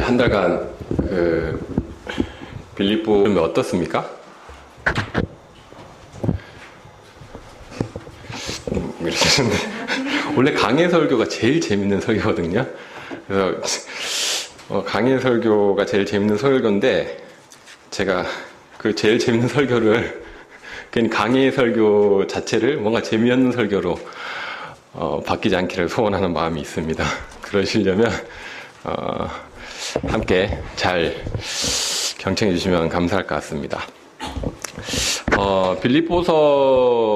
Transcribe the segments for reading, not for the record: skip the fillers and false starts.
한 달간 빌립보는 어떻습니까? 이러시는데 원래 강해 설교가 제일 재밌는 설교거든요. 그래서 강해 설교가 제일 재밌는 설교인데 제가 그 제일 재밌는 설교를 괜히 강해 설교 자체를 뭔가 재미없는 설교로 바뀌지 않기를 소원하는 마음이 있습니다. 그러시려면 함께 잘 경청해 주시면 감사할 것 같습니다. 빌립보서를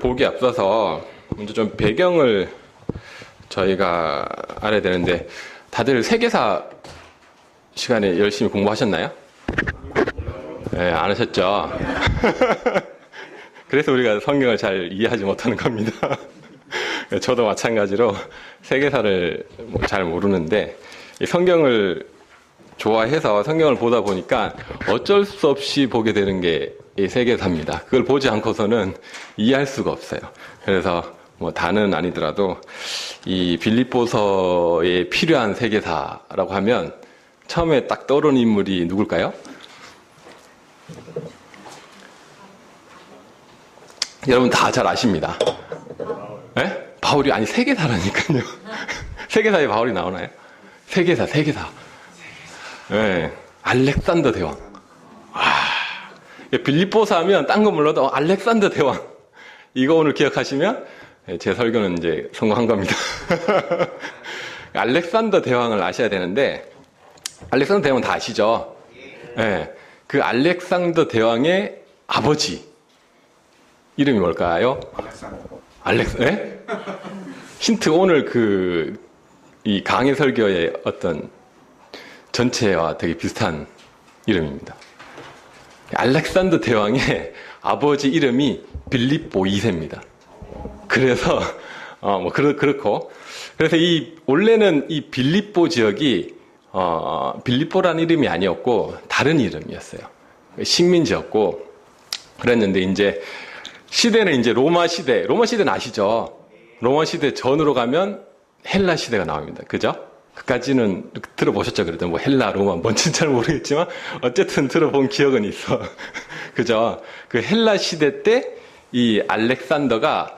보기 앞서서 먼저 좀 배경을 저희가 알아야 되는데 다들 세계사 시간에 열심히 공부하셨나요? 네, 안 하셨죠? 그래서 우리가 성경을 잘 이해하지 못하는 겁니다. 저도 마찬가지로 세계사를 잘 모르는데 성경을 좋아해서 성경을 보다 보니까 어쩔 수 없이 보게 되는 게 이 세계사입니다. 그걸 보지 않고서는 이해할 수가 없어요. 그래서 다는 아니더라도 이 빌립보서에 필요한 세계사라고 하면 처음에 딱 떠오르는 인물이 누굴까요? 여러분 다 잘 아십니다. 네? 바울이 아니 세계사라니까요. 세계사에 바울이 나오나요? 세계사. 네. 알렉산더 대왕. 빌립보서 하면 딴 거 몰라도 알렉산더 대왕. 이거 오늘 기억하시면 제 설교는 이제 성공한 겁니다. 알렉산더 대왕을 아셔야 되는데 알렉산더 대왕은 다 아시죠? 네. 그 알렉산더 대왕의 아버지 이름이 뭘까요? 네? 힌트 오늘 이 강해 설교의 어떤 전체와 되게 비슷한 이름입니다. 알렉산더 대왕의 아버지 이름이 빌립보 2세입니다. 그래서 그렇고 그래서 원래는 이 빌립보 지역이 빌립보라는 이름이 아니었고 다른 이름이었어요. 식민지였고 그랬는데 이제 시대는 이제 로마 시대는 아시죠? 로마 시대 전으로 가면 헬라 시대가 나옵니다. 그죠? 그까지는 들어보셨죠? 그래도 헬라, 로마, 뭔지는 잘 모르겠지만 어쨌든 들어본 기억은 있어. 그죠? 그 헬라 시대 때 이 알렉산더가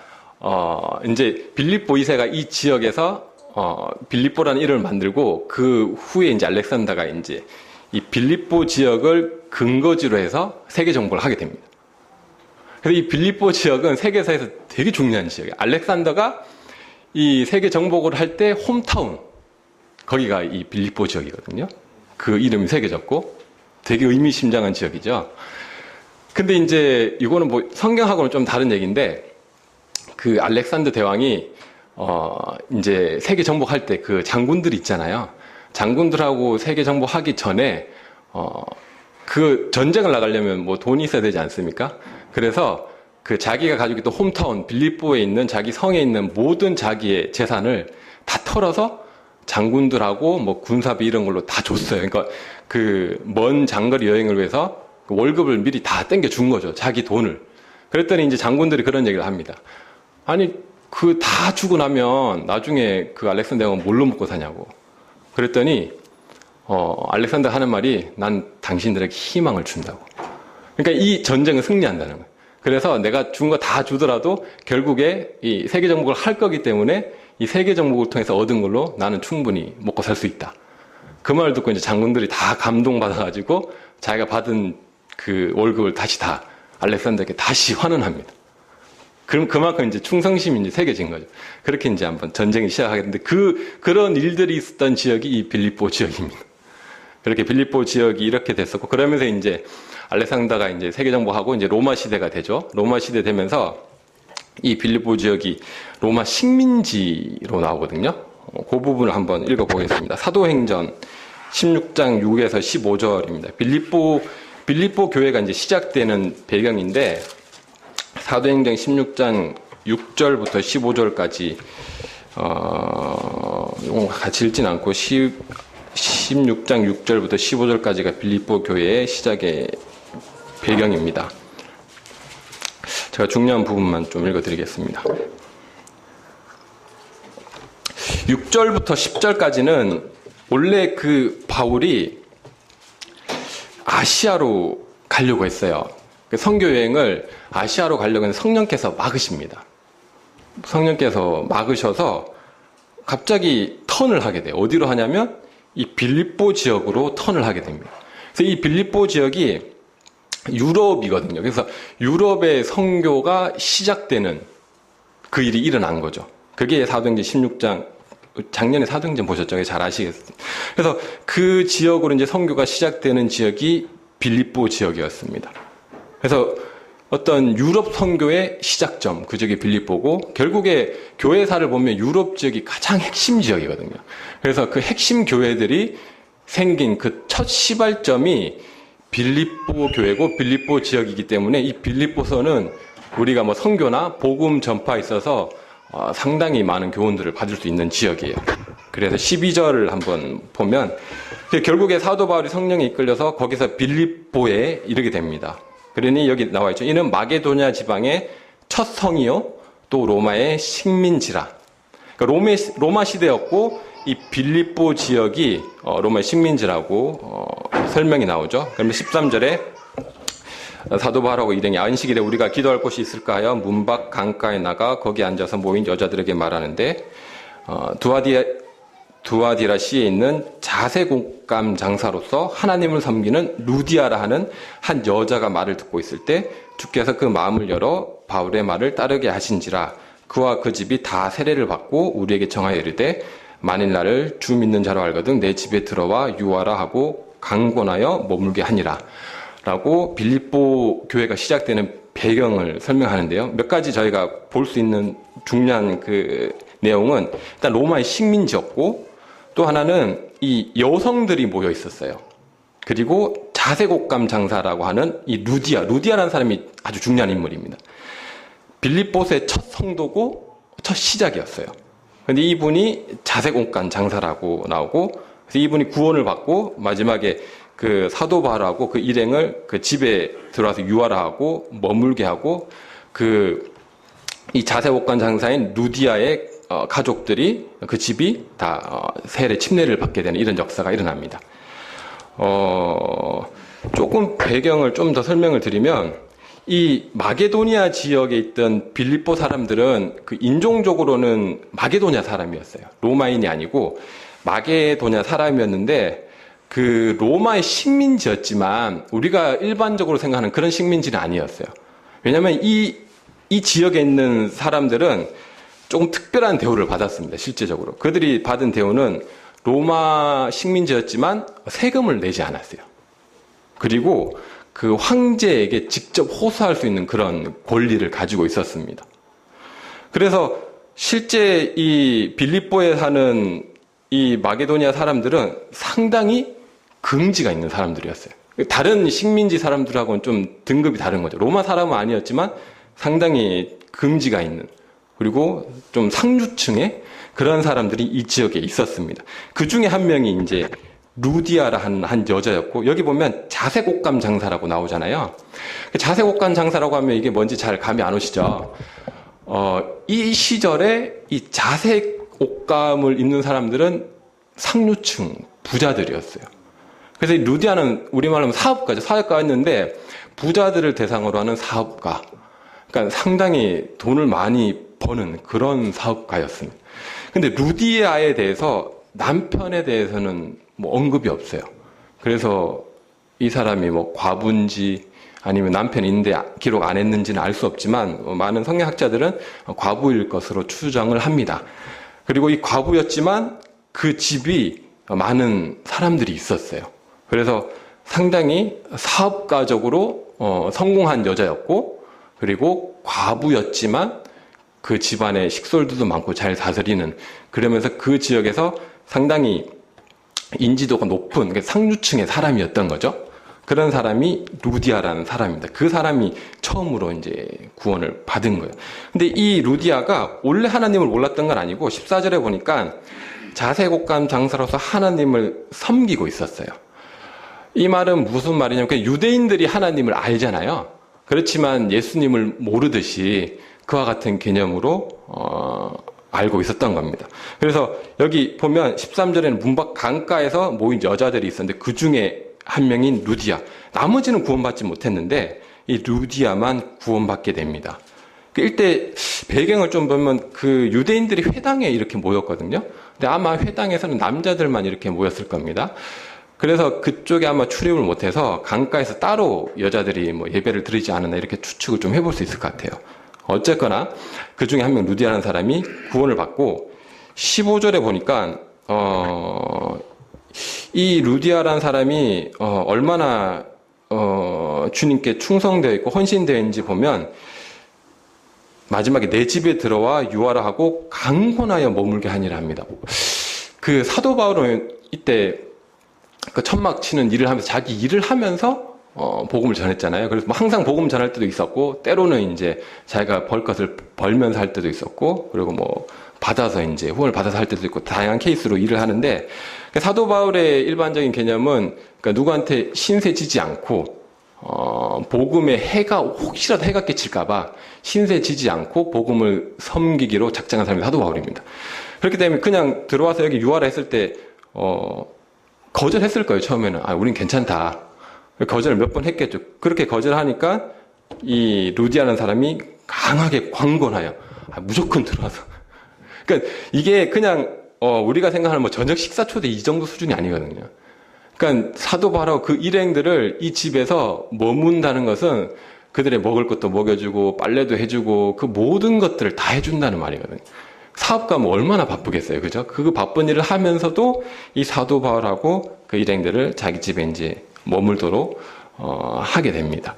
이제 빌립보 2세가 이 지역에서 빌립보라는 이름을 만들고 그 후에 이제 알렉산더가 이제 이 빌립보 지역을 근거지로 해서 세계 정복을 하게 됩니다. 그래서 이 빌립보 지역은 세계사에서 되게 중요한 지역이에요. 알렉산더가 이 세계 정복을 할 때 홈타운 거기가 이 빌립보 지역이거든요. 그 이름이 새겨졌고 되게 의미심장한 지역이죠. 근데 이제 이거는 성경하고는 좀 다른 얘기인데 그 알렉산더 대왕이 이제 세계 정복할 때 그 장군들 있잖아요. 장군들하고 세계 정복하기 전에 그 전쟁을 나가려면 돈이 있어야 되지 않습니까? 그래서 그 자기가 가지고 있던 홈타운 빌립보에 있는 자기 성에 있는 모든 자기의 재산을 다 털어서 장군들하고 군사비 이런 걸로 다 줬어요. 그러니까 그 먼 장거리 여행을 위해서 월급을 미리 다 땡겨 준 거죠. 자기 돈을. 그랬더니 이제 장군들이 그런 얘기를 합니다. 아니 그 다 주고 나면 나중에 그 알렉산더 대왕은 뭘로 먹고 사냐고. 그랬더니 알렉산더 하는 말이 난 당신들에게 희망을 준다고. 그러니까 이 전쟁은 승리한다는 거예요. 그래서 내가 준 거 다 주더라도 결국에 이 세계 정복을 할 거기 때문에 이 세계 정복을 통해서 얻은 걸로 나는 충분히 먹고 살 수 있다. 그 말을 듣고 이제 장군들이 다 감동받아가지고 자기가 받은 그 월급을 다시 다 알렉산더에게 다시 환원합니다. 그럼 그만큼 이제 충성심이 이제 새겨진 거죠. 그렇게 이제 한번 전쟁이 시작하게 됐는데 그런 일들이 있었던 지역이 이 빌립보 지역입니다. 그렇게 빌립보 지역이 이렇게 됐었고 그러면서 이제 알렉산더가 이제 세계 정복하고 이제 로마 시대가 되죠. 로마 시대 되면서 이 빌립보 지역이 로마 식민지로 나오거든요. 그 부분을 한번 읽어보겠습니다. 사도행전 16장 6에서 15절입니다. 빌립보 교회가 이제 시작되는 배경인데 사도행전 16장 6절부터 15절까지 같이 읽진 않고 16장 6절부터 15절까지가 빌립보 교회의 시작의 배경입니다. 제가 중요한 부분만 좀 읽어드리겠습니다. 6절부터 10절까지는 원래 그 바울이 아시아로 가려고 했어요. 그 선교 여행을 아시아로 가려고 했는데 성령께서 막으십니다. 성령께서 막으셔서 갑자기 턴을 하게 돼요. 어디로 하냐면 이 빌립보 지역으로 턴을 하게 됩니다. 그래서 이 빌립보 지역이 유럽이거든요. 그래서 유럽의 선교가 시작되는 그 일이 일어난 거죠. 그게 사도행전 16장, 작년에 사도행전 보셨죠? 잘 아시겠어요. 그래서 그 지역으로 이제 선교가 시작되는 지역이 빌립보 지역이었습니다. 그래서 어떤 유럽 선교의 시작점, 그 지역이 빌립보고, 결국에 교회사를 보면 유럽 지역이 가장 핵심 지역이거든요. 그래서 그 핵심 교회들이 생긴 그 첫 시발점이 빌립보 교회고 빌립보 지역이기 때문에 이 빌립보서는 우리가 뭐 선교나 복음 전파에 있어서 상당히 많은 교훈들을 받을 수 있는 지역이에요. 그래서 12절을 한번 보면 결국에 사도 바울이 성령에 이끌려서 거기서 빌립보에 이르게 됩니다. 그러니 여기 나와 있죠. 이는 마게도냐 지방의 첫 성이요 또 로마의 식민지라. 그러니까 로마 시대였고 이 빌립보 지역이 로마의 식민지라고 설명이 나오죠. 그러면 13절에 사도 바울하고 일행이 안식일에 우리가 기도할 곳이 있을까 하여 문 밖 강가에 나가 거기 앉아서 모인 여자들에게 말하는데 두아디라시에 있는 자색옥감 장사로서 하나님을 섬기는 루디아라 하는 한 여자가 말을 듣고 있을 때 주께서 그 마음을 열어 바울의 말을 따르게 하신지라. 그와 그 집이 다 세례를 받고 우리에게 청하여 이르되 만일 나를 주 믿는 자로 알거든 내 집에 들어와 유하라 하고 강권하여 머물게 하니라 라고 빌립보 교회가 시작되는 배경을 설명하는데요. 몇 가지 저희가 볼 수 있는 중요한 그 내용은 일단 로마의 식민지였고 또 하나는 이 여성들이 모여 있었어요. 그리고 자색옥감 장사라고 하는 이 루디아라는 사람이 아주 중요한 인물입니다. 빌립보서의 첫 성도고 첫 시작이었어요. 근데 이분이 자색옥감 장사라고 나오고 그래서 이분이 구원을 받고 마지막에 그 사도 바울하고 그 일행을 그 집에 들어와서 유하라 하고 머물게 하고 그 이 자색옥감 장사인 루디아의 가족들이 그 집이 다 세례 침례를 받게 되는 이런 역사가 일어납니다. 조금 배경을 좀 더 설명을 드리면 이 마게도니아 지역에 있던 빌립보 사람들은 그 인종적으로는 마게도니아 사람이었어요. 로마인이 아니고 마게도니아 사람이었는데 그 로마의 식민지였지만 우리가 일반적으로 생각하는 그런 식민지는 아니었어요. 왜냐하면 이 지역에 있는 사람들은 조금 특별한 대우를 받았습니다. 실제적으로. 그들이 받은 대우는 로마 식민지였지만 세금을 내지 않았어요. 그리고 그 황제에게 직접 호소할 수 있는 그런 권리를 가지고 있었습니다. 그래서 실제 이 빌립보에 사는 이 마게도니아 사람들은 상당히 긍지가 있는 사람들이었어요. 다른 식민지 사람들하고는 좀 등급이 다른 거죠. 로마 사람은 아니었지만 상당히 긍지가 있는 그리고 좀 상류층의 그런 사람들이 이 지역에 있었습니다. 그 중에 한 명이 이제 루디아라 한 여자였고 여기 보면 자색옥감 장사라고 나오잖아요. 자색옥감 장사라고 하면 이게 뭔지 잘 감이 안 오시죠? 이 시절에 이 자색옥감을 입는 사람들은 상류층 부자들이었어요. 그래서 이 루디아는 우리말로 하면 사업가였는데 부자들을 대상으로 하는 사업가. 그러니까 상당히 돈을 많이 버는 그런 사업가였습니다. 근데 루디아에 대해서 남편에 대해서는 뭐 언급이 없어요. 그래서 이 사람이 뭐 과부인지 아니면 남편이 있는데 기록 안 했는지는 알 수 없지만 많은 성경학자들은 과부일 것으로 추정을 합니다. 그리고 이 과부였지만 그 집이 많은 사람들이 있었어요. 그래서 상당히 사업가적으로 성공한 여자였고 그리고 과부였지만 그 집안의 식솔들도 많고 잘 다스리는 그러면서 그 지역에서 상당히 인지도가 높은 상류층의 사람이었던 거죠. 그런 사람이 루디아라는 사람입니다. 그 사람이 처음으로 이제 구원을 받은 거예요. 근데 이 루디아가 원래 하나님을 몰랐던 건 아니고 14절에 보니까 자색옥감 장사로서 하나님을 섬기고 있었어요. 이 말은 무슨 말이냐면 유대인들이 하나님을 알잖아요. 그렇지만 예수님을 모르듯이 그와 같은 개념으로 알고 있었던 겁니다. 그래서 여기 보면 13절에는 문 밖 강가에서 모인 여자들이 있었는데 그 중에 한 명인 루디아. 나머지는 구원받지 못했는데 이 루디아만 구원받게 됩니다. 일대 배경을 좀 보면 그 유대인들이 회당에 이렇게 모였거든요. 근데 아마 회당에서는 남자들만 이렇게 모였을 겁니다. 그래서 그쪽에 아마 출입을 못해서 강가에서 따로 여자들이 뭐 예배를 드리지 않았나 이렇게 추측을 좀 해볼 수 있을 것 같아요. 어쨌거나 그 중에 한 명 루디아라는 사람이 구원을 받고 15절에 보니까 이 루디아라는 사람이 얼마나 주님께 충성되어 있고 헌신되어 있는지 보면 마지막에 내 집에 들어와 유하라 하고 강권하여 머물게 하니라 합니다. 그 사도 바울은 이때 그 천막 치는 일을 하면서 자기 일을 하면서 복음을 전했잖아요. 그래서 뭐 항상 복음 전할 때도 있었고 때로는 이제 자기가 벌 것을 벌면서 할 때도 있었고 그리고 뭐 받아서 이제 후원을 받아서 할 때도 있고 다양한 케이스로 일을 하는데 사도 바울의 일반적인 개념은 그러니까 누구한테 신세 지지 않고 복음의 해가 혹시라도 해가 끼칠까봐 신세 지지 않고 복음을 섬기기로 작정한 사람이 사도 바울입니다. 그렇기 때문에 그냥 들어와서 여기 유하라 했을 때 거절했을 거예요. 처음에는 우린 괜찮다. 거절을 몇 번 했겠죠. 그렇게 거절하니까 이 루디아라는 사람이 강하게 광권하여 무조건 들어와서. 그러니까 이게 그냥 우리가 생각하는 뭐 저녁 식사 초대 이 정도 수준이 아니거든요. 그러니까 사도 바울하고 그 일행들을 이 집에서 머문다는 것은 그들의 먹을 것도 먹여주고 빨래도 해주고 그 모든 것들을 다 해준다는 말이거든요. 사업가면 얼마나 바쁘겠어요, 그죠? 그 바쁜 일을 하면서도 이 사도 바울하고 그 일행들을 자기 집에 이제 머물도록 하게 됩니다.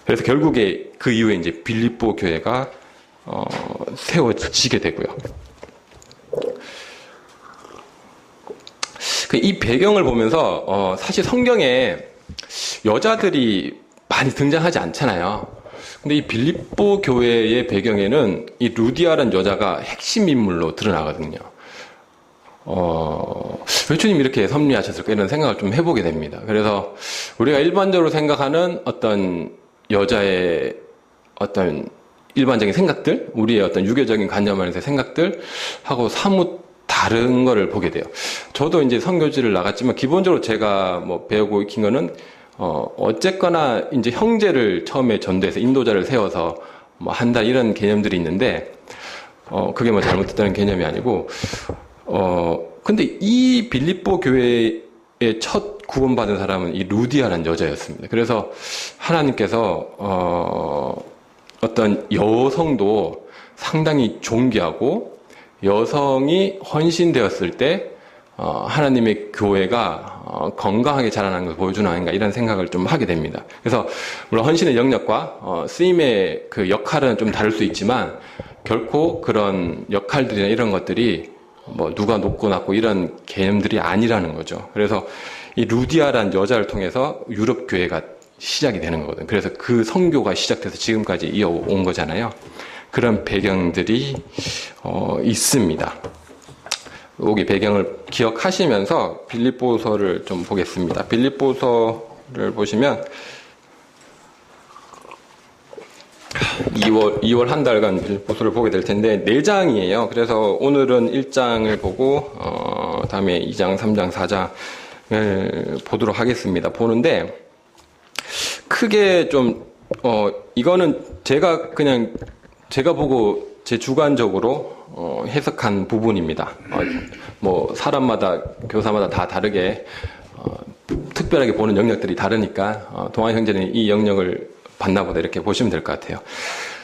그래서 결국에 그 이후에 이제 빌립보 교회가 세워지게 되고요. 이 배경을 보면서 사실 성경에 여자들이 많이 등장하지 않잖아요. 근데 이 빌립보 교회의 배경에는 이 루디아라는 여자가 핵심 인물로 드러나거든요. 왜 주님 이렇게 섭리하셨을까 이런 생각을 좀 해보게 됩니다. 그래서 우리가 일반적으로 생각하는 어떤 여자의 어떤 일반적인 생각들, 우리의 어떤 유교적인 관념 안에서의 생각들하고 사뭇 다른 거를 보게 돼요. 저도 이제 선교지를 나갔지만 기본적으로 제가 뭐 배우고 익힌 거는 어쨌거나 이제 형제를 처음에 전도해서 인도자를 세워서 뭐 한다 이런 개념들이 있는데 그게 뭐 잘못됐다는 개념이 아니고 근데 이 빌립보 교회의 첫 구원받은 사람은 이 루디아라는 여자였습니다. 그래서 하나님께서 어떤 여성도 상당히 존귀하고 여성이 헌신되었을 때 하나님의 교회가 건강하게 자라나는 것을 보여주는 아닌가 이런 생각을 좀 하게 됩니다. 그래서 물론 헌신의 영역과 쓰임의 그 역할은 좀 다를 수 있지만 결코 그런 역할들이나 이런 것들이 뭐 누가 높고 낮고 이런 개념들이 아니라는 거죠. 그래서 이 루디아라는 여자를 통해서 유럽 교회가 시작이 되는 거거든요. 그래서 그 선교가 시작돼서 지금까지 이어온 거잖아요. 그런 배경들이 있습니다. 여기 배경을 기억하시면서 빌립보서를 좀 보겠습니다. 빌립보서를 보시면 2월 한 달간 빌립보서를 보게 될 텐데 4장이에요. 그래서 오늘은 1장을 보고 다음에 2장, 3장, 4장을 보도록 하겠습니다. 보는데 크게 좀 이거는 제가 보고 제 주관적으로 해석한 부분입니다. 뭐 사람마다 교사마다 다 다르게 특별하게 보는 영역들이 다르니까 동환 형제는 이 영역을 봤나 보다 이렇게 보시면 될 것 같아요.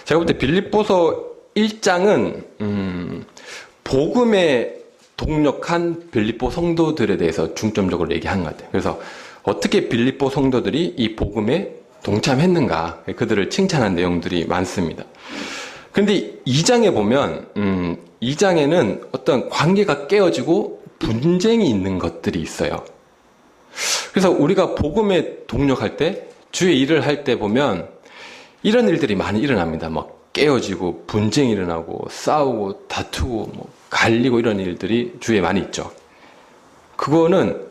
제가 볼 때 빌립보서 1장은 복음에 동력한 빌립보 성도들에 대해서 중점적으로 얘기한 것 같아요. 그래서 어떻게 빌립보 성도들이 이 복음에 동참했는가 그들을 칭찬한 내용들이 많습니다. 그런데 2장에 보면 2장에는 어떤 관계가 깨어지고 분쟁이 있는 것들이 있어요. 그래서 우리가 복음에 동력할 때 주의 일을 할 때 보면 이런 일들이 많이 일어납니다. 막 깨어지고 분쟁이 일어나고 싸우고 다투고 뭐 갈리고 이런 일들이 주위에 많이 있죠. 그거는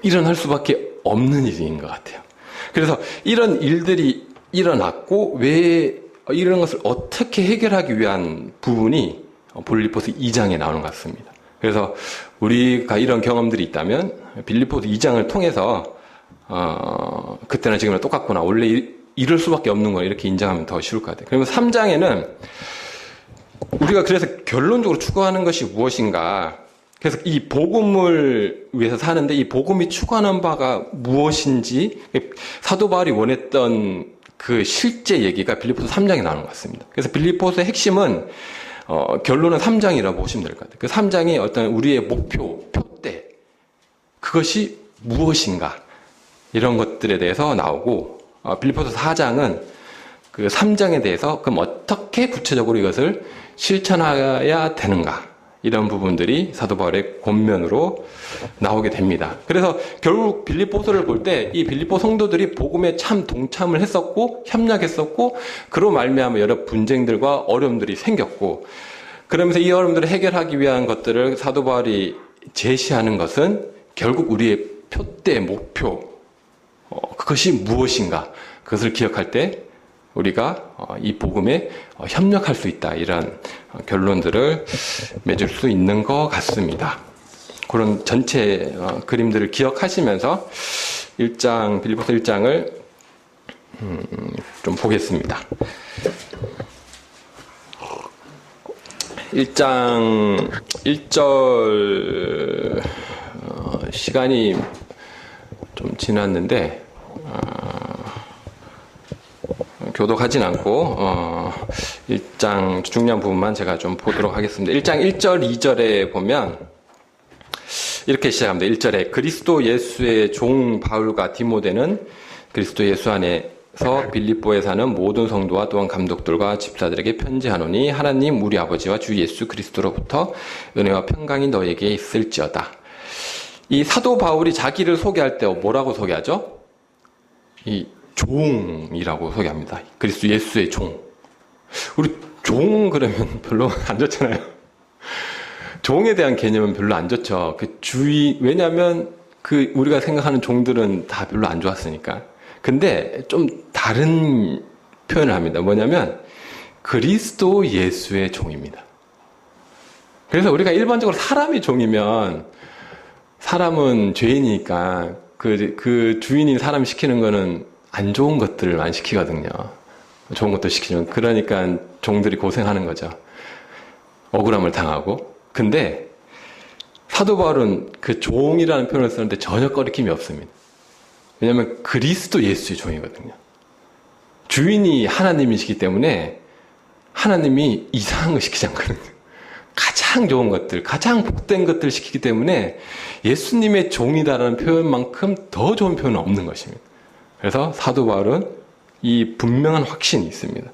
일어날 수밖에 없는 일인 것 같아요. 그래서 이런 일들이 일어났고 왜 이런 것을 어떻게 해결하기 위한 부분이 빌립보서 2장에 나오는 것 같습니다. 그래서 우리가 이런 경험들이 있다면 빌립보서 2장을 통해서 그때나 지금이나 똑같구나, 원래 이럴 수밖에 없는 거야, 이렇게 인정하면 더 쉬울 것 같아요. 그러면 3장에는 우리가 그래서 결론적으로 추구하는 것이 무엇인가, 그래서 이 복음을 위해서 사는데 이 복음이 추구하는 바가 무엇인지 사도 바울이 원했던 그 실제 얘기가 빌립보서 3장에 나오는 것 같습니다. 그래서 빌립보서의 핵심은 결론은 3장이라고 보시면 될 것 같아요. 그 3장이 어떤 우리의 목표, 표대, 그것이 무엇인가, 이런 것들에 대해서 나오고, 빌립보서 4장은 그 3장에 대해서 그럼 어떻게 구체적으로 이것을 실천해야 되는가, 이런 부분들이 사도 바울의 권면으로 나오게 됩니다. 그래서 결국 빌립보서를 볼 때 이 빌립보 성도들이 복음에 참 동참을 했었고 협력했었고, 그로 말미암아 여러 분쟁들과 어려움들이 생겼고, 그러면서 이 어려움들을 해결하기 위한 것들을 사도 바울이 제시하는 것은 결국 우리의 표대, 목표, 그것이 무엇인가, 그것을 기억할 때 우리가 이 복음에 협력할 수 있다, 이런 결론들을 맺을 수 있는 것 같습니다. 그런 전체 그림들을 기억하시면서 빌립보서 1장을 좀 보겠습니다. 1장 1절 시간이 좀 지났는데 교독하진 않고 1장 중요한 부분만 제가 좀 보도록 하겠습니다. 1장 1절 2절에 보면 이렇게 시작합니다. 1절에 그리스도 예수의 종 바울과 디모데는 그리스도 예수 안에서 빌립보에 사는 모든 성도와 또한 감독들과 집사들에게 편지하노니 하나님 우리 아버지와 주 예수 그리스도로부터 은혜와 평강이 너에게 있을지어다. 이 사도 바울이 자기를 소개할 때 뭐라고 소개하죠? 이 종이라고 소개합니다. 그리스도 예수의 종. 우리 종 그러면 별로 안 좋잖아요. 종에 대한 개념은 별로 안 좋죠. 그 주의, 왜냐하면 그 우리가 생각하는 종들은 다 별로 안 좋았으니까. 근데 좀 다른 표현을 합니다. 뭐냐면 그리스도 예수의 종입니다. 그래서 우리가 일반적으로 사람이 종이면 사람은 죄인이니까 그 주인인 사람이 시키는 거는 안 좋은 것들을 많이 시키거든요. 좋은 것도 시키면. 그러니까 종들이 고생하는 거죠. 억울함을 당하고. 근데 사도 바울은 그 종이라는 표현을 쓰는데 전혀 꺼리낌이 없습니다. 왜냐하면 그리스도 예수의 종이거든요. 주인이 하나님이시기 때문에 하나님이 이상한 거 시키지 않거든요. 가장 좋은 것들, 가장 복된 것들을 시키기 때문에 예수님의 종이다라는 표현만큼 더 좋은 표현은 없는 것입니다. 그래서 사도 바울은 이 분명한 확신이 있습니다.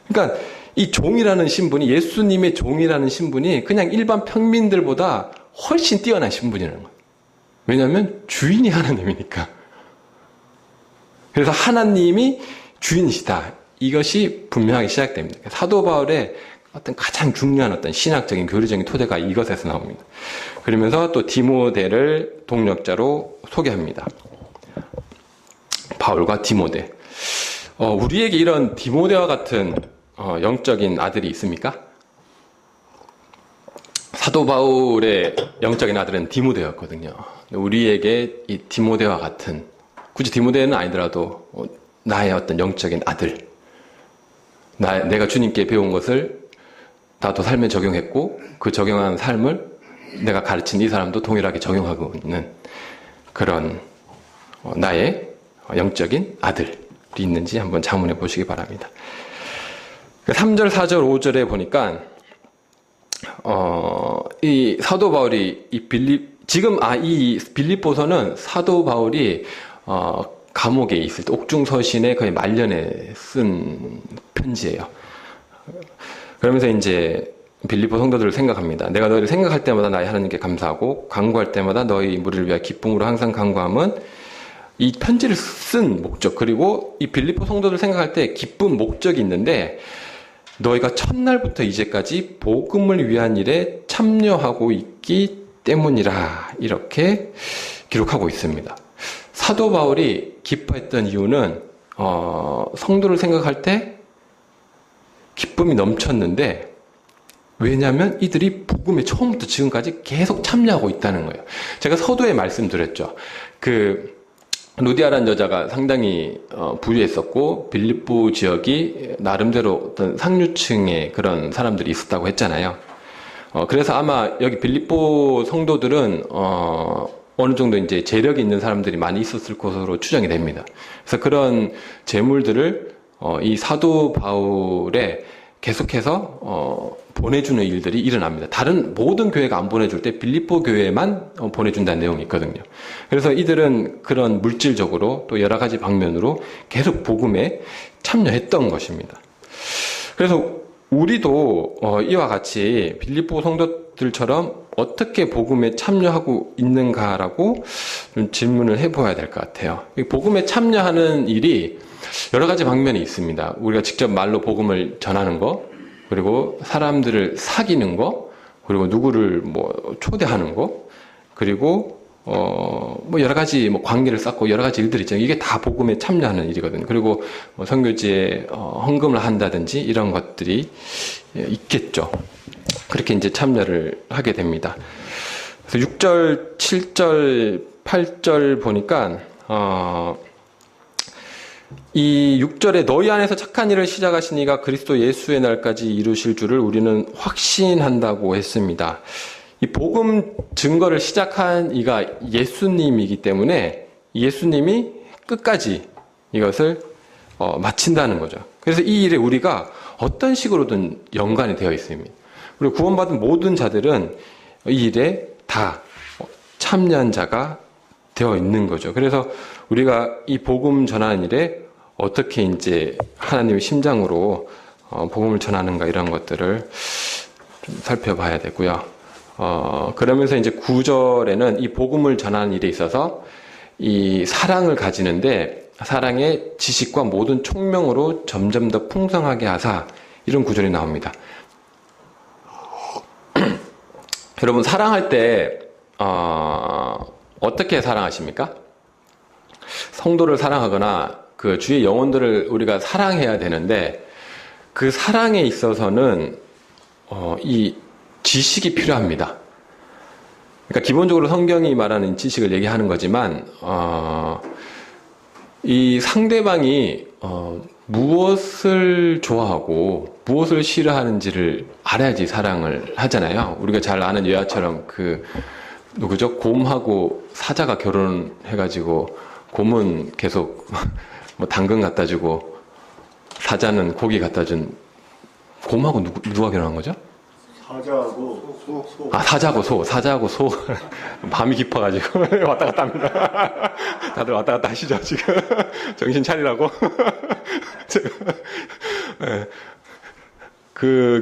그러니까 이 종이라는 신분이, 예수님의 종이라는 신분이 그냥 일반 평민들보다 훨씬 뛰어난 신분이라는 거예요. 왜냐하면 주인이 하나님이니까. 그래서 하나님이 주인이시다, 이것이 분명하게 시작됩니다. 사도 바울의 어떤 가장 중요한 어떤 신학적인 교리적인 토대가 이것에서 나옵니다. 그러면서 또 디모데를 동력자로 소개합니다. 바울과 디모데. 우리에게 이런 디모데와 같은 영적인 아들이 있습니까? 사도 바울의 영적인 아들은 디모데였거든요. 우리에게 이 디모데와 같은, 굳이 디모데는 아니더라도 나의 어떤 영적인 아들, 내가 주님께 배운 것을 나도 삶에 적용했고 그 적용한 삶을 내가 가르친 이 사람도 동일하게 적용하고 있는 그런 나의 영적인 아들이 있는지 한번 자문해 보시기 바랍니다. 3절, 4절, 5절에 보니까 이 사도 바울이 이 빌립보서는 사도 바울이 감옥에 있을 때 옥중서신의 거의 말년에 쓴 편지예요. 그러면서 이제 빌립보 성도들을 생각합니다. 내가 너희를 생각할 때마다 나의 하나님께 감사하고 간구할 때마다 너희 무리를 위하여 기쁨으로 항상 간구함은, 이 편지를 쓴 목적, 그리고 이 빌립보 성도들 생각할 때 기쁜 목적이 있는데, 너희가 첫날부터 이제까지 복음을 위한 일에 참여하고 있기 때문이라, 이렇게 기록하고 있습니다. 사도 바울이 기뻐했던 이유는 성도를 생각할 때 기쁨이 넘쳤는데 왜냐하면 이들이 복음에 처음부터 지금까지 계속 참여하고 있다는 거예요. 제가 서두에 말씀드렸죠. 루디아라는 여자가 상당히 부유했었고 빌립보 지역이 나름대로 어떤 상류층의 그런 사람들이 있었다고 했잖아요. 그래서 아마 여기 빌립보 성도들은 어느 정도 이제 재력이 있는 사람들이 많이 있었을 것으로 추정이 됩니다. 그래서 그런 재물들을 이 사도 바울에 계속해서 보내주는 일들이 일어납니다. 다른 모든 교회가 안 보내줄 때 빌립보 교회만 보내준다는 내용이 있거든요. 그래서 이들은 그런 물질적으로 또 여러 가지 방면으로 계속 복음에 참여했던 것입니다. 그래서 우리도 이와 같이 빌립보 성도들처럼 어떻게 복음에 참여하고 있는가라고 좀 질문을 해봐야 될 것 같아요. 복음에 참여하는 일이 여러 가지 방면이 있습니다. 우리가 직접 말로 복음을 전하는 거, 그리고 사람들을 사귀는 거, 그리고 누구를 초대하는 거, 그리고 여러 가지 관계를 쌓고 여러 가지 일들이 있잖아요. 이게 다 복음에 참여하는 일이거든요. 그리고 선교지에 헌금을 한다든지 이런 것들이 있겠죠. 그렇게 이제 참여를 하게 됩니다. 그래서 6절, 7절, 8절 보니까 이 6절에 너희 안에서 착한 일을 시작하신 이가 그리스도 예수의 날까지 이루실 줄을 우리는 확신한다고 했습니다. 이 복음 증거를 시작한 이가 예수님이기 때문에 예수님이 끝까지 이것을 마친다는 거죠. 그래서 이 일에 우리가 어떤 식으로든 연관이 되어 있습니다. 그리고 구원받은 모든 자들은 이 일에 다 참여한 자가 되어 있는 거죠. 그래서 우리가 이 복음 전하는 일에 어떻게 이제 하나님의 심장으로 복음을 전하는가 이런 것들을 좀 살펴봐야 되고요. 그러면서 이제 9절에는 이 복음을 전하는 일에 있어서 이 사랑을 가지는데 사랑의 지식과 모든 총명으로 점점 더 풍성하게 하사 이런 구절이 나옵니다. 여러분 사랑할 때 어떻게 사랑하십니까? 성도를 사랑하거나 그 주의 영혼들을 우리가 사랑해야 되는데 그 사랑에 있어서는 이 지식이 필요합니다. 그러니까 기본적으로 성경이 말하는 지식을 얘기하는 거지만 이 상대방이 무엇을 좋아하고 무엇을 싫어하는지를 알아야지 사랑을 하잖아요. 우리가 잘 아는 예화처럼 누구죠? 곰하고 사자가 결혼해가지고 곰은 계속 당근 갖다 주고 사자는 고기 갖다 준 곰하고 누가 결혼한 거죠? 사자하고 소. 사자하고 소. 밤이 깊어가지고 왔다 갔다 합니다. 다들 왔다 갔다 하시죠, 지금. 정신 차리라고. 네.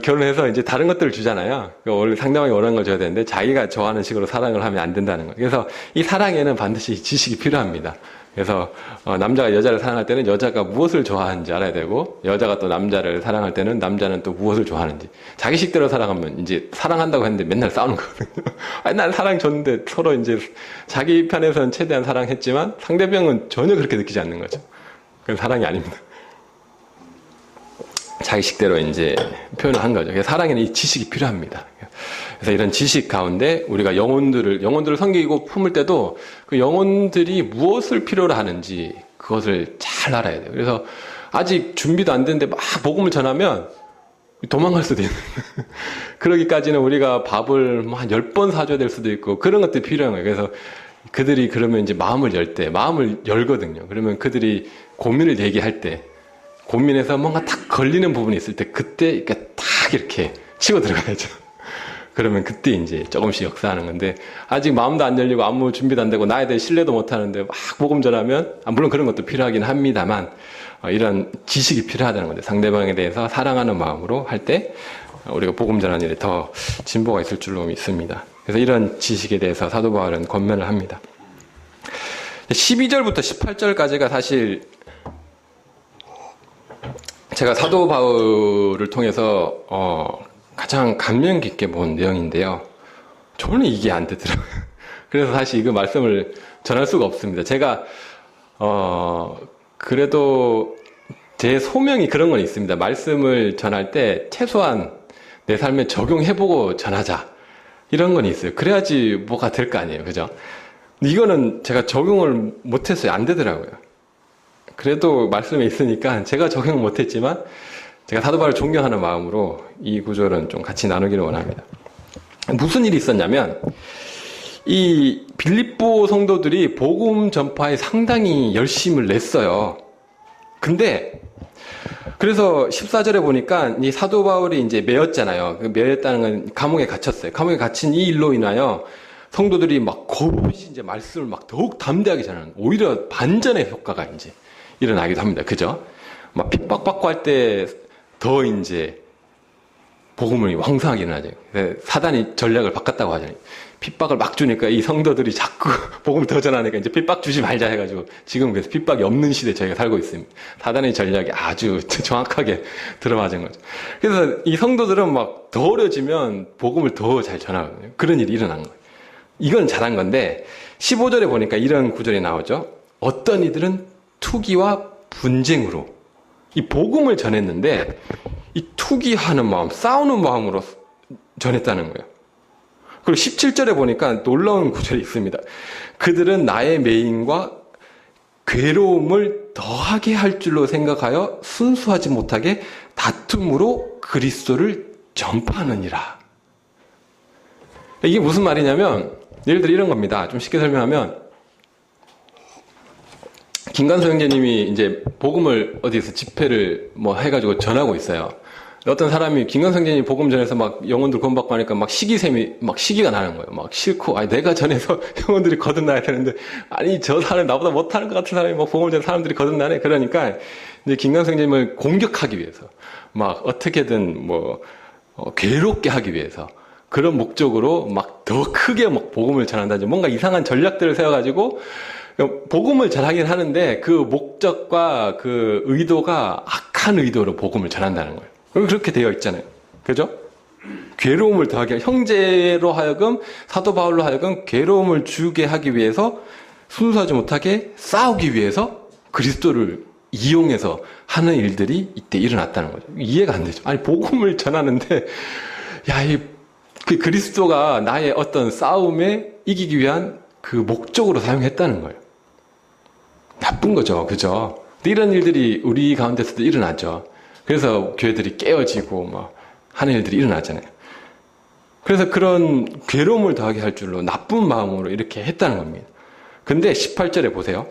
결혼해서 이제 다른 것들을 주잖아요. 원래 상대방이 원하는 걸 줘야 되는데 자기가 좋아하는 식으로 사랑을 하면 안 된다는 거예요. 그래서 이 사랑에는 반드시 지식이 필요합니다. 그래서 남자가 여자를 사랑할 때는 여자가 무엇을 좋아하는지 알아야 되고 여자가 또 남자를 사랑할 때는 남자는 또 무엇을 좋아하는지 자기 식대로 사랑하면 이제 사랑한다고 했는데 맨날 싸우는 거거든요. 아니 난 사랑 줬는데 서로 이제 자기 편에서는 최대한 사랑했지만 상대방은 전혀 그렇게 느끼지 않는 거죠. 그건 사랑이 아닙니다. 자기 식대로 이제 표현을 한 거죠. 그래서 사랑에는 이 지식이 필요합니다. 그래서 이런 지식 가운데 우리가 영혼들을 섬기고 품을 때도 그 영혼들이 무엇을 필요로 하는지 그것을 잘 알아야 돼요. 그래서 아직 준비도 안 됐는데 막 복음을 전하면 도망갈 수도 있는. 그러기까지는 우리가 밥을 한 10번 사줘야 될 수도 있고 그런 것들이 필요한 거예요. 그래서 그들이 그러면 이제 마음을 열거든요. 그러면 그들이 고민을 얘기할 때 고민해서 뭔가 딱 걸리는 부분이 있을 때 그때 딱 이렇게 치고 들어가야죠. 그러면 그때 이제 조금씩 역사하는 건데 아직 마음도 안 열리고 아무 준비도 안 되고 나에 대해 신뢰도 못 하는데 막 복음 전하면 물론 그런 것도 필요하긴 합니다만 이런 지식이 필요하다는 건데 상대방에 대해서 사랑하는 마음으로 할 때 우리가 복음 전하는 일에 더 진보가 있을 줄로 믿습니다. 그래서 이런 지식에 대해서 사도 바울은 권면을 합니다. 12절부터 18절까지가 사실 제가 사도 바울을 통해서 가장 감명 깊게 본 내용인데요. 저는 이게 안 되더라고요. 그래서 사실 이거 말씀을 전할 수가 없습니다. 제가 그래도 제 소명이 그런 건 있습니다. 말씀을 전할 때 최소한 내 삶에 적용해보고 전하자. 이런 건 있어요. 그래야지 뭐가 될 거 아니에요. 그죠? 근데 이거는 제가 적용을 못했어요. 안 되더라고요. 그래도 말씀에 있으니까 제가 적용 못했지만 제가 사도 바울을 존경하는 마음으로 이 구절은 좀 같이 나누기를 원합니다. 무슨 일이 있었냐면 이 빌립보 성도들이 복음 전파에 상당히 열심을 냈어요. 근데 그래서 14절에 보니까 이 사도 바울이 이제 매였잖아요. 그 매였다는 건 감옥에 갇혔어요. 감옥에 갇힌 이 일로 인하여 성도들이 막 거듭이 이제 말씀을 막 더욱 담대하게 전하는, 오히려 반전의 효과가 이제 일어나기도 합니다. 그죠? 막 핍박받고 할 때 더 이제 복음이 왕성하게 일어나죠. 사단이 전략을 바꿨다고 하잖아요. 핍박을 막 주니까 이 성도들이 자꾸 복음을 더 전하니까 이제 핍박 주지 말자 해가지고 지금 그래서 핍박이 없는 시대에 저희가 살고 있습니다. 사단의 전략이 아주 정확하게 들어맞은 거죠. 그래서 이 성도들은 막 더 어려지면 복음을 더 잘 전하거든요. 그런 일이 일어난 거예요. 이건 잘한 건데 15절에 보니까 이런 구절이 나오죠. 어떤 이들은 투기와 분쟁으로 이 복음을 전했는데 이 투기하는 마음, 싸우는 마음으로 전했다는 거예요. 그리고 17절에 보니까 놀라운 구절이 있습니다. 그들은 나의 매임과 괴로움을 더하게 할 줄로 생각하여 순수하지 못하게 다툼으로 그리스도를 전파하느니라. 이게 무슨 말이냐면 예를 들어 이런 겁니다. 좀 쉽게 설명하면 김관수 형제님이 이제 복음을 어디서 집회를 뭐 해가지고 전하고 있어요. 어떤 사람이 김관수 형제님이 복음 전해서 막 영혼들 구원받고 하니까 막 시기가 나는 거예요. 막 싫고, 아니 내가 전해서 영혼들이 거듭나야 되는데, 아니 저 사람 나보다 못하는 것 같은 사람이 막 복음을 전해 사람들이 거듭나네. 그러니까 이제 김관수 형제님을 공격하기 위해서 막 어떻게든 뭐 괴롭게 하기 위해서 그런 목적으로 막 더 크게 막 복음을 전한다든지 뭔가 이상한 전략들을 세워가지고 복음을 전하긴 하는데 그 목적과 그 의도가 악한 의도로 복음을 전한다는 거예요. 그렇게 되어 있잖아요. 그죠? 괴로움을 더하게, 형제로 하여금, 사도 바울로 하여금 괴로움을 주게 하기 위해서 순수하지 못하게 싸우기 위해서 그리스도를 이용해서 하는 일들이 이때 일어났다는 거죠. 이해가 안 되죠. 아니, 복음을 전하는데, 그 그리스도가 나의 어떤 싸움에 이기기 위한 그 목적으로 사용했다는 거예요. 나쁜 거죠. 그죠? 근데 이런 일들이 우리 가운데서도 일어나죠. 그래서 교회들이 깨어지고 막 하는 일들이 일어나잖아요. 그래서 그런 괴로움을 더하게 할 줄로 나쁜 마음으로 이렇게 했다는 겁니다. 근데 18절에 보세요.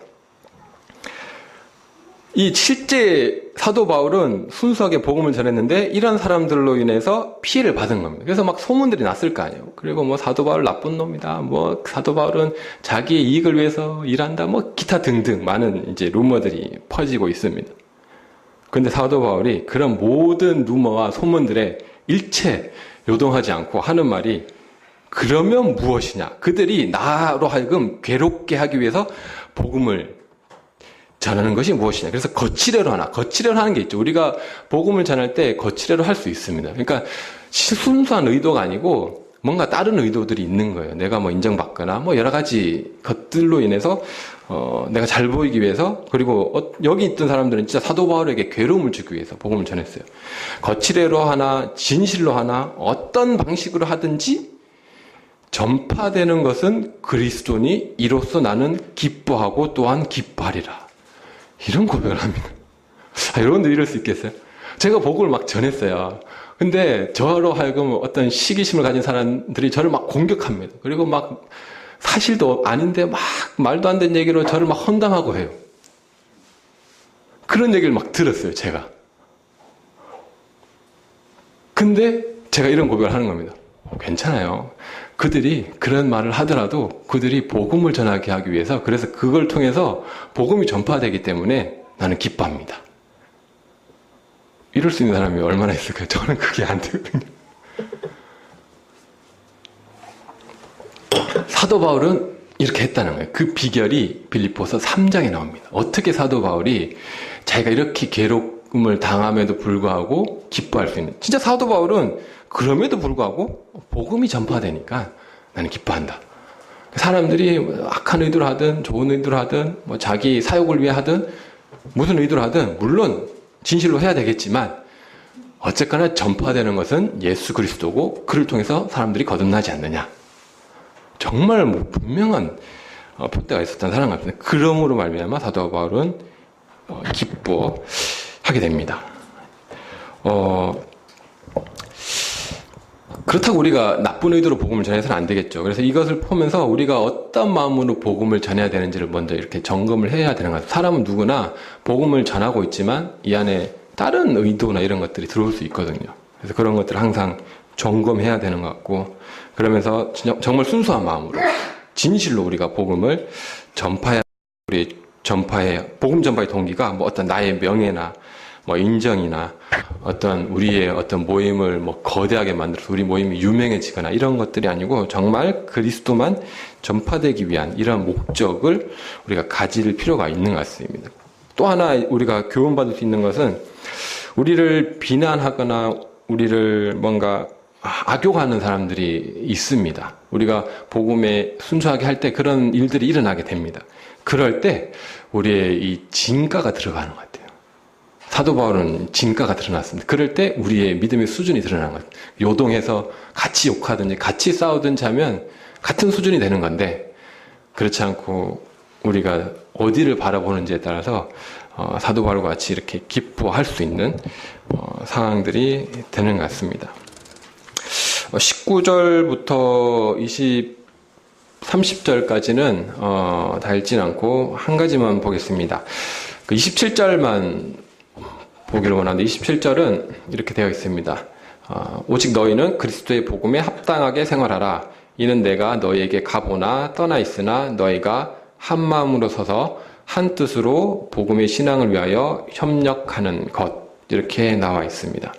이 실제 사도 바울은 순수하게 복음을 전했는데 이런 사람들로 인해서 피해를 받은 겁니다. 그래서 막 소문들이 났을 거 아니에요. 그리고 뭐 사도 바울 나쁜 놈이다. 뭐 사도 바울은 자기의 이익을 위해서 일한다. 뭐 기타 등등 많은 이제 루머들이 퍼지고 있습니다. 근데 사도 바울이 그런 모든 루머와 소문들에 일체 요동하지 않고 하는 말이 그러면 무엇이냐? 그들이 나로 하여금 괴롭게 하기 위해서 복음을 전하는 것이 무엇이냐. 그래서 거칠애로 하는 게 있죠. 우리가 복음을 전할 때 거칠애로 할 수 있습니다. 그러니까 순수한 의도가 아니고 뭔가 다른 의도들이 있는 거예요. 내가 뭐 인정받거나 뭐 여러 가지 것들로 인해서 내가 잘 보이기 위해서, 그리고 여기 있던 사람들은 진짜 사도 바울에게 괴로움을 주기 위해서 복음을 전했어요. 거칠애로 하나 진실로 하나 어떤 방식으로 하든지 전파되는 것은 그리스도니 이로써 나는 기뻐하고 또한 기뻐하리라. 이런 고백을 합니다. 여러분들 이럴 수 있겠어요? 제가 복음을 막 전했어요. 근데 저로 하여금 어떤 시기심을 가진 사람들이 저를 막 공격합니다. 그리고 막 사실도 아닌데 막 말도 안 되는 얘기로 저를 막 헌담하고 해요. 그런 얘기를 막 들었어요, 제가. 근데 제가 이런 고백을 하는 겁니다. 괜찮아요. 그들이 그런 말을 하더라도 그들이 복음을 전하게 하기 위해서, 그래서 그걸 통해서 복음이 전파되기 때문에 나는 기뻐합니다. 이럴 수 있는 사람이 얼마나 있을까요? 저는 그게 안 되거든요. 사도 바울은 이렇게 했다는 거예요. 그 비결이 빌립보서 3장에 나옵니다. 어떻게 사도 바울이 자기가 이렇게 괴로움을 당함에도 불구하고 기뻐할 수 있는, 진짜 사도 바울은 그럼에도 불구하고 복음이 전파되니까 나는 기뻐한다. 사람들이 악한 의도를 하든 좋은 의도를 하든 뭐 자기 사욕을 위해 하든 무슨 의도를 하든 물론 진실로 해야 되겠지만 어쨌거나 전파되는 것은 예수 그리스도고 그를 통해서 사람들이 거듭나지 않느냐. 정말 뭐 분명한 표대가 있었던 사람 같은데 그러므로 말미암아 사도 바울은 기뻐하게 됩니다. 그렇다고 우리가 나쁜 의도로 복음을 전해서는 안 되겠죠. 그래서 이것을 보면서 우리가 어떤 마음으로 복음을 전해야 되는지를 먼저 이렇게 점검을 해야 되는 것 같아요. 사람은 누구나 복음을 전하고 있지만 이 안에 다른 의도나 이런 것들이 들어올 수 있거든요. 그래서 그런 것들을 항상 점검해야 되는 것 같고 그러면서 정말 순수한 마음으로 진실로 우리가 복음을 전파해야 우리 복음 전파의 동기가 뭐 어떤 나의 명예나 뭐 인정이나 어떤 우리의 어떤 모임을 뭐 거대하게 만들어서 우리 모임이 유명해지거나 이런 것들이 아니고 정말 그리스도만 전파되기 위한 이런 목적을 우리가 가질 필요가 있는 것 같습니다. 또 하나 우리가 교훈받을 수 있는 것은 우리를 비난하거나 우리를 뭔가 악욕하는 사람들이 있습니다. 우리가 복음에 순수하게 할 때 그런 일들이 일어나게 됩니다. 그럴 때 우리의 이 진가가 들어가는 것 같아요. 사도 바울은 진가가 드러났습니다. 그럴 때 우리의 믿음의 수준이 드러나는 것 같아요. 요동해서 같이 욕하든지 같이 싸우든지 하면 같은 수준이 되는 건데 그렇지 않고 우리가 어디를 바라보는지에 따라서 사도 바울과 같이 이렇게 기뻐할 수 있는 상황들이 되는 것 같습니다. 19절부터 30절까지는 다 읽진 않고 한 가지만 보겠습니다. 그 27절만 보기를 원하는데 27절은 이렇게 되어 있습니다. 오직 너희는 그리스도의 복음에 합당하게 생활하라. 이는 내가 너희에게 가보나 떠나 있으나 너희가 한 마음으로 서서 한 뜻으로 복음의 신앙을 위하여 협력하는 것. 이렇게 나와 있습니다.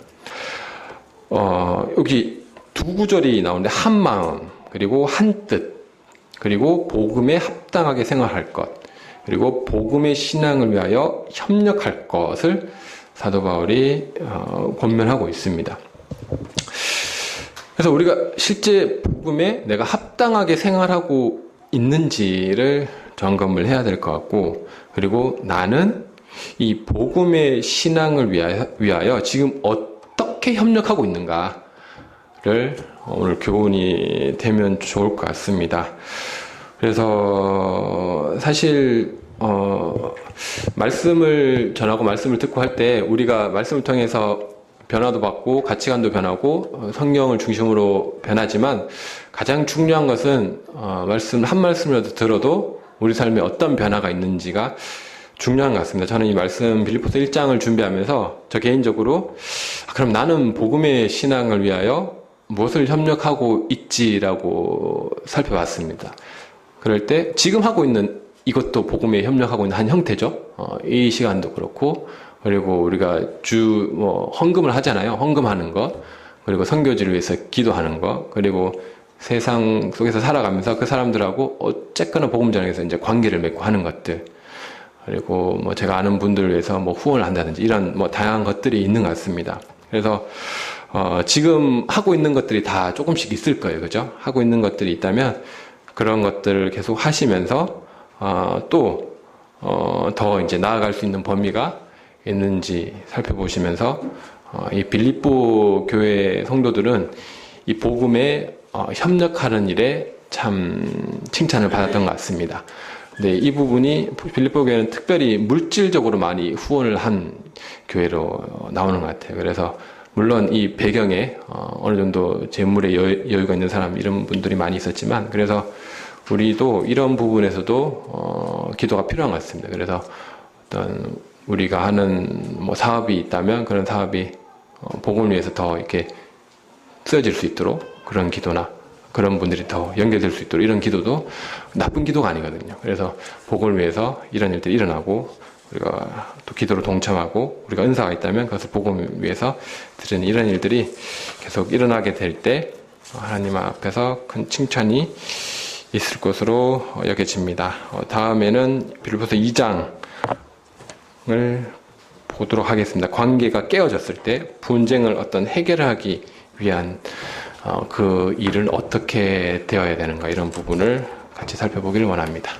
여기 두 구절이 나오는데 한 마음, 그리고 한 뜻, 그리고 복음에 합당하게 생활할 것, 그리고 복음의 신앙을 위하여 협력할 것을 사도 바울이 권면하고 있습니다. 그래서 우리가 실제 복음에 내가 합당하게 생활하고 있는지를 점검을 해야 될 것 같고, 그리고 나는 이 복음의 신앙을 위하여 지금 어떻게 협력하고 있는가를 오늘 교훈이 되면 좋을 것 같습니다. 그래서 사실 말씀을 전하고 말씀을 듣고 할 때 우리가 말씀을 통해서 변화도 받고 가치관도 변하고 성경을 중심으로 변하지만 가장 중요한 것은 한 말씀이라도 들어도 우리 삶에 어떤 변화가 있는지가 중요한 것 같습니다. 저는 이 말씀 빌립보서 1장을 준비하면서 저 개인적으로 그럼 나는 복음의 신앙을 위하여 무엇을 협력하고 있지라고 살펴봤습니다. 그럴 때 지금 하고 있는 이것도 복음에 협력하고 있는 한 형태죠. 이 시간도 그렇고 그리고 우리가 헌금을 하잖아요. 헌금하는 것, 그리고 선교지를 위해서 기도하는 것, 그리고 세상 속에서 살아가면서 그 사람들하고 어쨌거나 복음 전에서 이제 관계를 맺고 하는 것들, 그리고 뭐 제가 아는 분들을 위해서 뭐 후원을 한다든지 이런 뭐 다양한 것들이 있는 것 같습니다. 그래서 지금 하고 있는 것들이 다 조금씩 있을 거예요, 그죠? 하고 있는 것들이 있다면 그런 것들을 계속 하시면서 또 더 이제 나아갈 수 있는 범위가 있는지 살펴보시면서 이 빌립보 교회 성도들은 이 복음에 협력하는 일에 참 칭찬을 받았던 것 같습니다. 근데 이 부분이 빌립보 교회는 특별히 물질적으로 많이 후원을 한 교회로 나오는 것 같아요. 그래서 물론 이 배경에 어느 정도 재물의 여유가 있는 사람 이런 분들이 많이 있었지만 그래서 우리도 이런 부분에서도 기도가 필요한 것 같습니다. 그래서 어떤 우리가 하는 뭐 사업이 있다면 그런 사업이 복음을 위해서 더 이렇게 쓰여질 수 있도록 그런 기도나 그런 분들이 더 연결될 수 있도록 이런 기도도 나쁜 기도가 아니거든요. 그래서 복음을 위해서 이런 일들이 일어나고 우리가 또 기도로 동참하고 우리가 은사가 있다면 그것을 복음을 위해서 드리는 이런 일들이 계속 일어나게 될 때 하나님 앞에서 큰 칭찬이 있을 것으로 여겨집니다. 다음에는 빌립보서 2장을 보도록 하겠습니다. 관계가 깨어졌을 때 분쟁을 어떤 해결하기 위한 그 일은 어떻게 되어야 되는가 이런 부분을 같이 살펴보기를 원합니다.